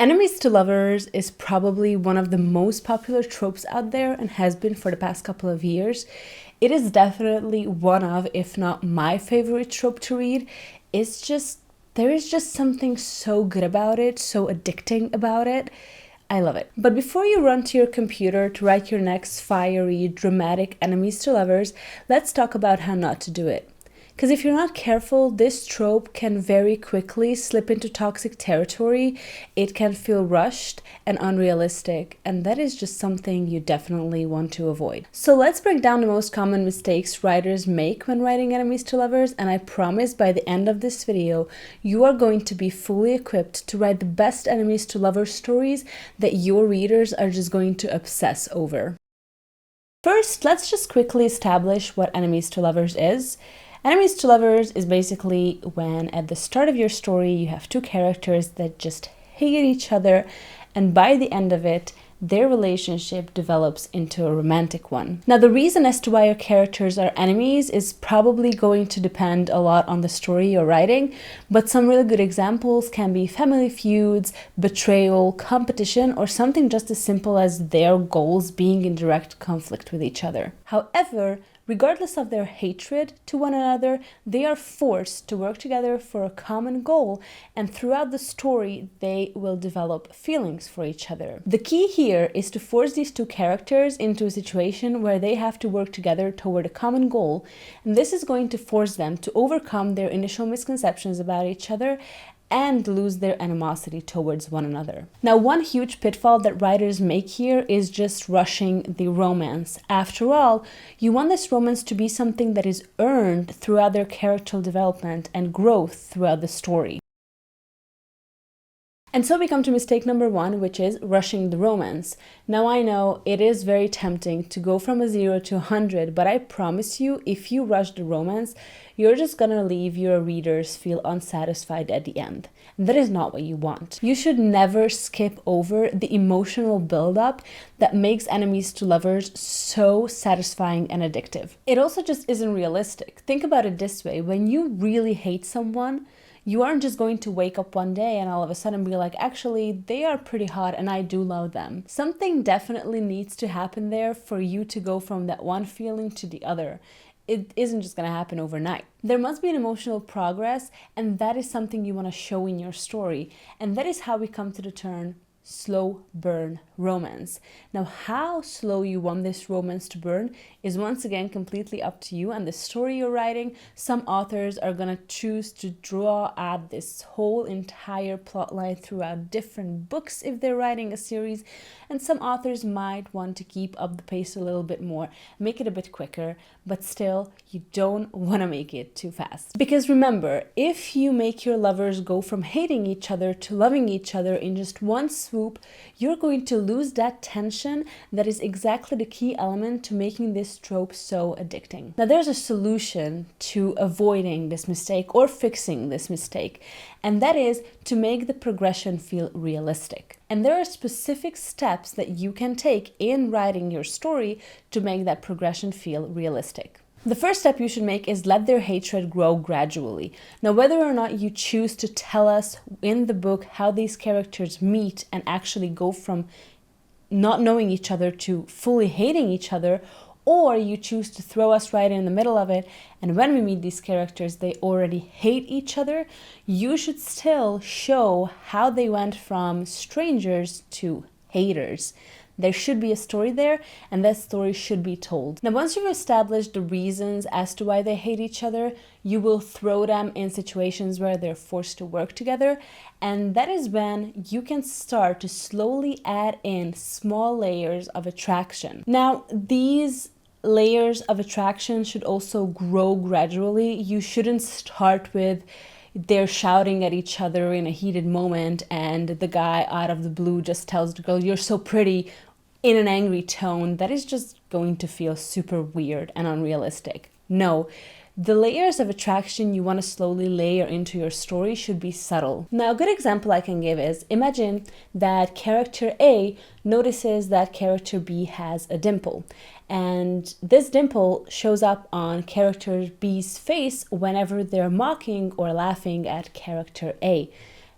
Enemies to lovers is probably one of the most popular tropes out there and has been for the past couple of years. It is definitely one of, if not my favorite trope to read. There is just something so good about it, so addicting about it. I love it. But before you run to your computer to write your next fiery, dramatic enemies to lovers, let's talk about how not to do it. Because if you're not careful, this trope can very quickly slip into toxic territory. It can feel rushed and unrealistic, and that is just something you definitely want to avoid. So let's break down the most common mistakes writers make when writing enemies to lovers, and I promise by the end of this video, you are going to be fully equipped to write the best enemies to lovers stories that your readers are just going to obsess over. First, let's just quickly establish what enemies to lovers is. Enemies to lovers is basically when at the start of your story you have two characters that just hate each other, and by the end of it, their relationship develops into a romantic one. Now, the reason as to why your characters are enemies is probably going to depend a lot on the story you're writing, but some really good examples can be family feuds, betrayal, competition, or something just as simple as their goals being in direct conflict with each other. However, regardless of their hatred to one another, they are forced to work together for a common goal, and throughout the story, they will develop feelings for each other. The key here is to force these two characters into a situation where they have to work together toward a common goal, and this is going to force them to overcome their initial misconceptions about each other and lose their animosity towards one another. Now, one huge pitfall that writers make here is just rushing the romance. After all, you want this romance to be something that is earned throughout their character development and growth throughout the story. And so we come to mistake number one, which is rushing the romance. Now, I know it is very tempting to go from a 0 to 100, but I promise you, if you rush the romance, you're just gonna leave your readers feel unsatisfied at the end. That is not what you want. You should never skip over the emotional buildup that makes enemies to lovers so satisfying and addictive. It also just isn't realistic. Think about it this way: when you really hate someone, you aren't just going to wake up one day and all of a sudden be like, actually, they are pretty hot and I do love them. Something definitely needs to happen there for you to go from that one feeling to the other. It isn't just going to happen overnight. There must be an emotional progress, and that is something you want to show in your story. And that is how we come to the term slow burn romance. Now, how slow you want this romance to burn is once again completely up to you and the story you're writing. Some authors are gonna choose to draw out this whole entire plotline throughout different books if they're writing a series, and some authors might want to keep up the pace a little bit more, make it a bit quicker, but still, you don't want to make it too fast. Because remember, if you make your lovers go from hating each other to loving each other in just one swoop, you're going to lose that tension that is exactly the key element to making this trope so addicting. Now, there's a solution to avoiding this mistake or fixing this mistake, and that is to make the progression feel realistic. And there are specific steps that you can take in writing your story to make that progression feel realistic. The first step you should make is let their hatred grow gradually. Now, whether or not you choose to tell us in the book how these characters meet and actually go from not knowing each other to fully hating each other, or you choose to throw us right in the middle of it, and when we meet these characters, they already hate each other, you should still show how they went from strangers to haters. There should be a story there, and that story should be told. Now, once you've established the reasons as to why they hate each other, you will throw them in situations where they're forced to work together, and that is when you can start to slowly add in small layers of attraction. Now, these layers of attraction should also grow gradually. You shouldn't start with they're shouting at each other in a heated moment and the guy out of the blue just tells the girl, "You're so pretty," in an angry tone. That is just going to feel super weird and unrealistic. No, the layers of attraction you want to slowly layer into your story should be subtle. Now, a good example I can give is, imagine that character A notices that character B has a dimple, and this dimple shows up on character B's face whenever they're mocking or laughing at character A.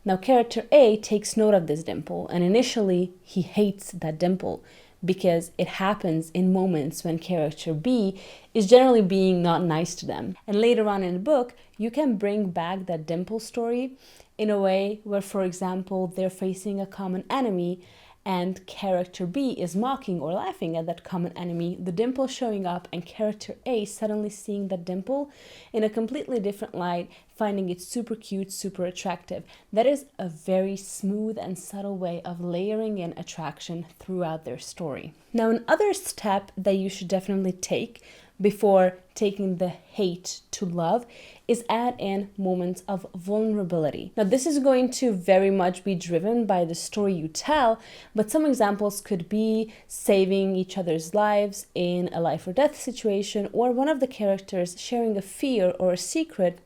Now, character A takes note of this dimple, and initially he hates that dimple because it happens in moments when character B is generally being not nice to them. And later on in the book, you can bring back that dimple story in a way where, for example, they're facing a common enemy and character B is mocking or laughing at that common enemy, the dimple showing up, and character A suddenly seeing that dimple in a completely different light, finding it super cute, super attractive. That is a very smooth and subtle way of layering in attraction throughout their story. Now, another step that you should definitely take before taking the hate to love is add in moments of vulnerability. Now, this is going to very much be driven by the story you tell, but some examples could be saving each other's lives in a life or death situation, or one of the characters sharing a fear or a secret,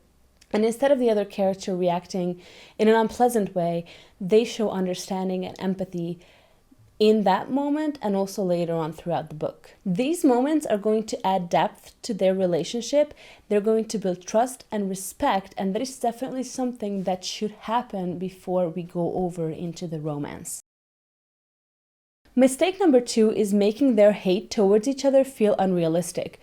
and instead of the other character reacting in an unpleasant way, they show understanding and empathy in that moment and also later on throughout the book. These moments are going to add depth to their relationship. They're going to build trust and respect, and that is definitely something that should happen before we go over into the romance. Mistake number 2 is making their hate towards each other feel unrealistic.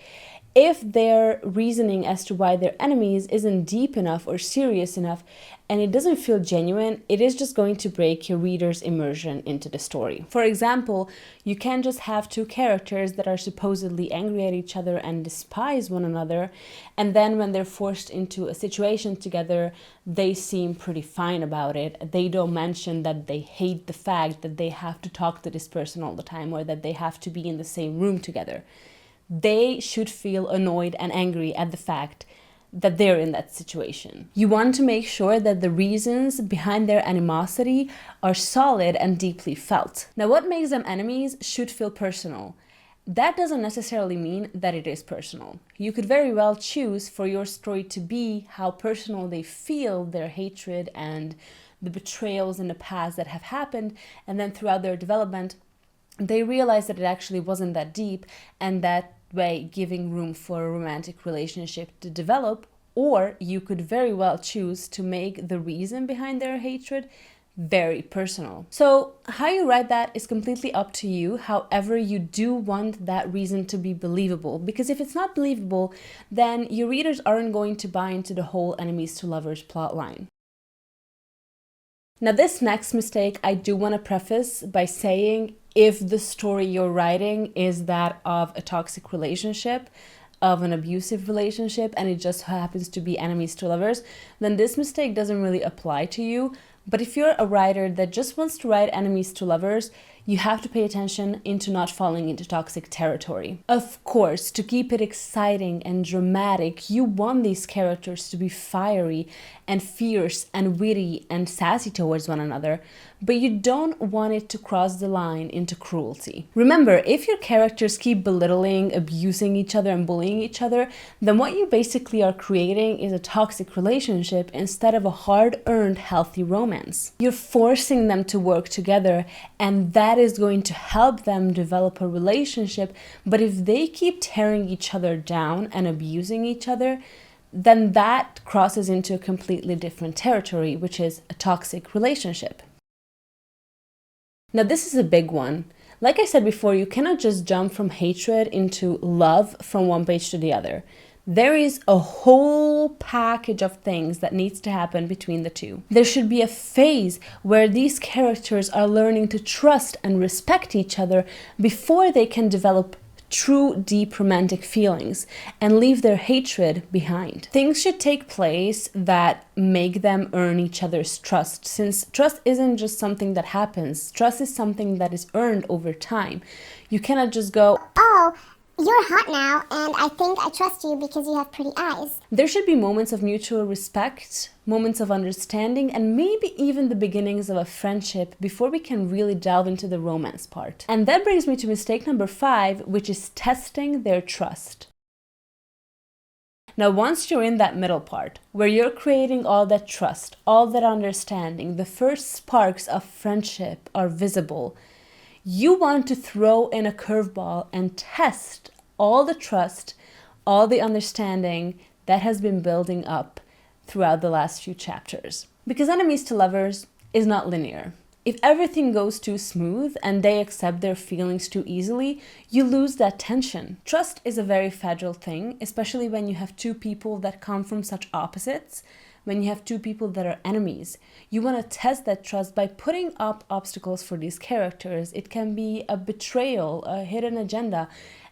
If their reasoning as to why they're enemies isn't deep enough or serious enough, and it doesn't feel genuine, it is just going to break your reader's immersion into the story. For example, you can't just have two characters that are supposedly angry at each other and despise one another, and then when they're forced into a situation together, they seem pretty fine about it. They don't mention that they hate the fact that they have to talk to this person all the time or that they have to be in the same room together. They should feel annoyed and angry at the fact that they're in that situation. You want to make sure that the reasons behind their animosity are solid and deeply felt. Now, what makes them enemies should feel personal. That doesn't necessarily mean that it is personal. You could very well choose for your story to be how personal they feel their hatred and the betrayals in the past that have happened, and then throughout their development, they realize that it actually wasn't that deep, and that way giving room for a romantic relationship to develop. Or you could very well choose to make the reason behind their hatred very personal. So how you write that is completely up to you. However, you do want that reason to be believable, because if it's not believable, then your readers aren't going to buy into the whole enemies to lovers plotline. Now, this next mistake I do want to preface by saying, if the story you're writing is that of a toxic relationship, of an abusive relationship, and it just happens to be enemies to lovers, then this mistake doesn't really apply to you. But if you're a writer that just wants to write enemies to lovers, you have to pay attention into not falling into toxic territory. Of course, to keep it exciting and dramatic, you want these characters to be fiery and fierce and witty and sassy towards one another, but you don't want it to cross the line into cruelty. Remember, if your characters keep belittling, abusing each other and bullying each other, then what you basically are creating is a toxic relationship instead of a hard-earned, healthy romance. You're forcing them to work together, and that is going to help them develop a relationship. But if they keep tearing each other down and abusing each other, then that crosses into a completely different territory, which is a toxic relationship. Now, this is a big one. Like I said before, you cannot just jump from hatred into love from one page to the other. There is a whole package of things that needs to happen between the two. There should be a phase where these characters are learning to trust and respect each other before they can develop true deep romantic feelings and leave their hatred behind. Things should take place that make them earn each other's trust, since trust isn't just something that happens. Trust is something that is earned over time. You cannot just go, "Oh, you're hot now, and I think I trust you because you have pretty eyes." There should be moments of mutual respect, moments of understanding, and maybe even the beginnings of a friendship before we can really delve into the romance part. And that brings me to mistake number 5, which is testing their trust. Now, once you're in that middle part, where you're creating all that trust, all that understanding, the first sparks of friendship are visible, you want to throw in a curveball and test all the trust, all the understanding that has been building up throughout the last few chapters. Because enemies to lovers is not linear. If everything goes too smooth and they accept their feelings too easily, you lose that tension. Trust is a very fragile thing, especially when you have two people that come from such opposites, when you have two people that are enemies. You want to test that trust by putting up obstacles for these characters. It can be a betrayal, a hidden agenda,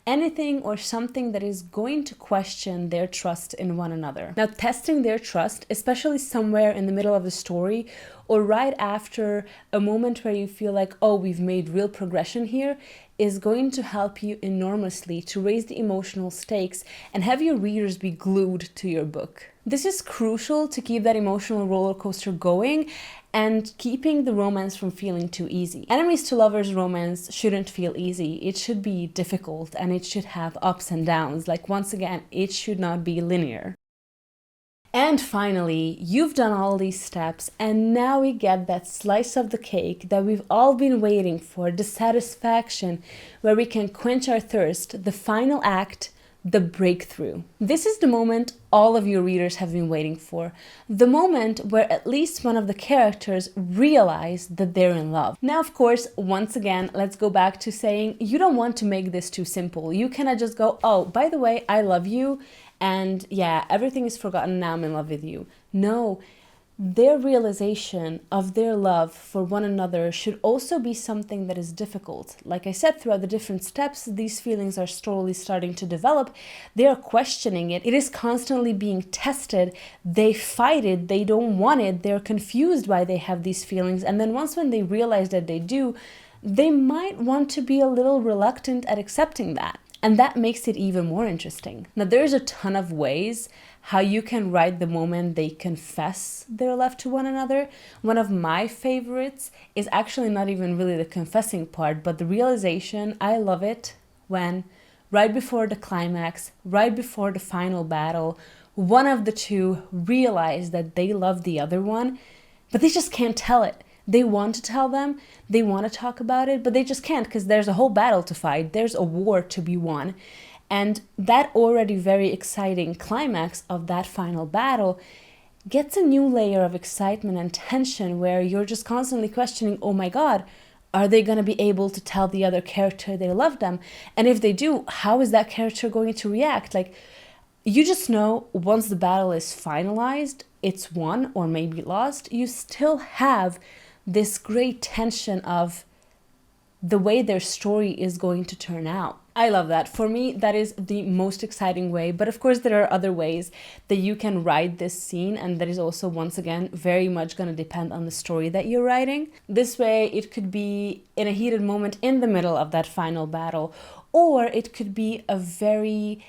anything or something that is going to question their trust in one another. Now, testing their trust, especially somewhere in the middle of the story or right after a moment where you feel like, oh, we've made real progression here, is going to help you enormously to raise the emotional stakes and have your readers be glued to your book. This is crucial to keep that emotional roller coaster going and keeping the romance from feeling too easy. Enemies to lovers romance shouldn't feel easy. It should be difficult and it should have ups and downs. Like, once again, it should not be linear. And finally, you've done all these steps and now we get that slice of the cake that we've all been waiting for, the satisfaction where we can quench our thirst, the final act, the breakthrough. This is the moment all of your readers have been waiting for. The moment where at least one of the characters realize that they're in love. Now, of course, once again, let's go back to saying you don't want to make this too simple. You cannot just go, oh, by the way, I love you, and yeah, everything is forgotten, now I'm in love with you. No, their realization of their love for one another should also be something that is difficult. Like I said, throughout the different steps, these feelings are slowly starting to develop. They are questioning it. It is constantly being tested. They fight it. They don't want it. They're confused why they have these feelings. And then once when they realize that they do, they might want to be a little reluctant at accepting that. And that makes it even more interesting. Now, there's a ton of ways how you can write the moment they confess their love to one another. One of my favorites is actually not even really the confessing part, but the realization. I love it when right before the climax, right before the final battle, one of the two realize that they love the other one, but they just can't tell it. They want to tell them, they want to talk about it, but they just can't because there's a whole battle to fight. There's a war to be won. And that already very exciting climax of that final battle gets a new layer of excitement and tension where you're just constantly questioning, oh my God, are they going to be able to tell the other character they love them? And if they do, how is that character going to react? Like, you just know once the battle is finalized, it's won or maybe lost, you still have this great tension of the way their story is going to turn out. I love that. For me, that is the most exciting way. But of course, there are other ways that you can write this scene. And that is also, once again, very much going to depend on the story that you're writing. This way, it could be in a heated moment in the middle of that final battle. Or it could be a very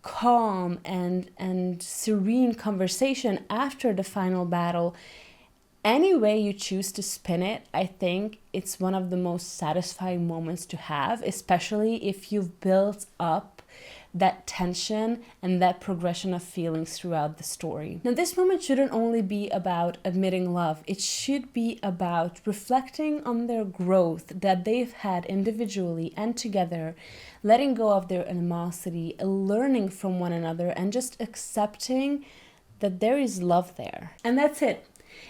calm and serene conversation after the final battle. Any way you choose to spin it, I think it's one of the most satisfying moments to have, especially if you've built up that tension and that progression of feelings throughout the story. Now, this moment shouldn't only be about admitting love. It should be about reflecting on their growth that they've had individually and together, letting go of their animosity, learning from one another, and just accepting that there is love there. And that's it.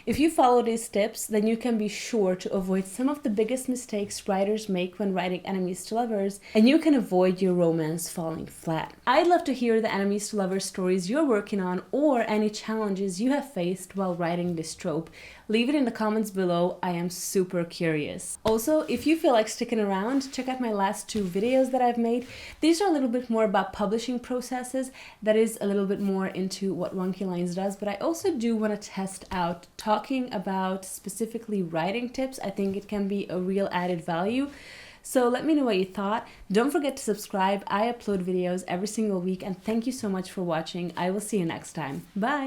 If you follow these tips, then you can be sure to avoid some of the biggest mistakes writers make when writing enemies to lovers, and you can avoid your romance falling flat. I'd love to hear the enemies to lovers stories you're working on or any challenges you have faced while writing this trope. Leave it in the comments below. I am super curious. Also, if you feel like sticking around, check out my last 2 videos that I've made. These are a little bit more about publishing processes. That is a little bit more into what Wonky Lines does, but I also do want to test out talking about specifically writing tips. I think it can be a real added value. So let me know what you thought. Don't forget to subscribe. I upload videos every single week, and thank you so much for watching. I will see you next time. Bye!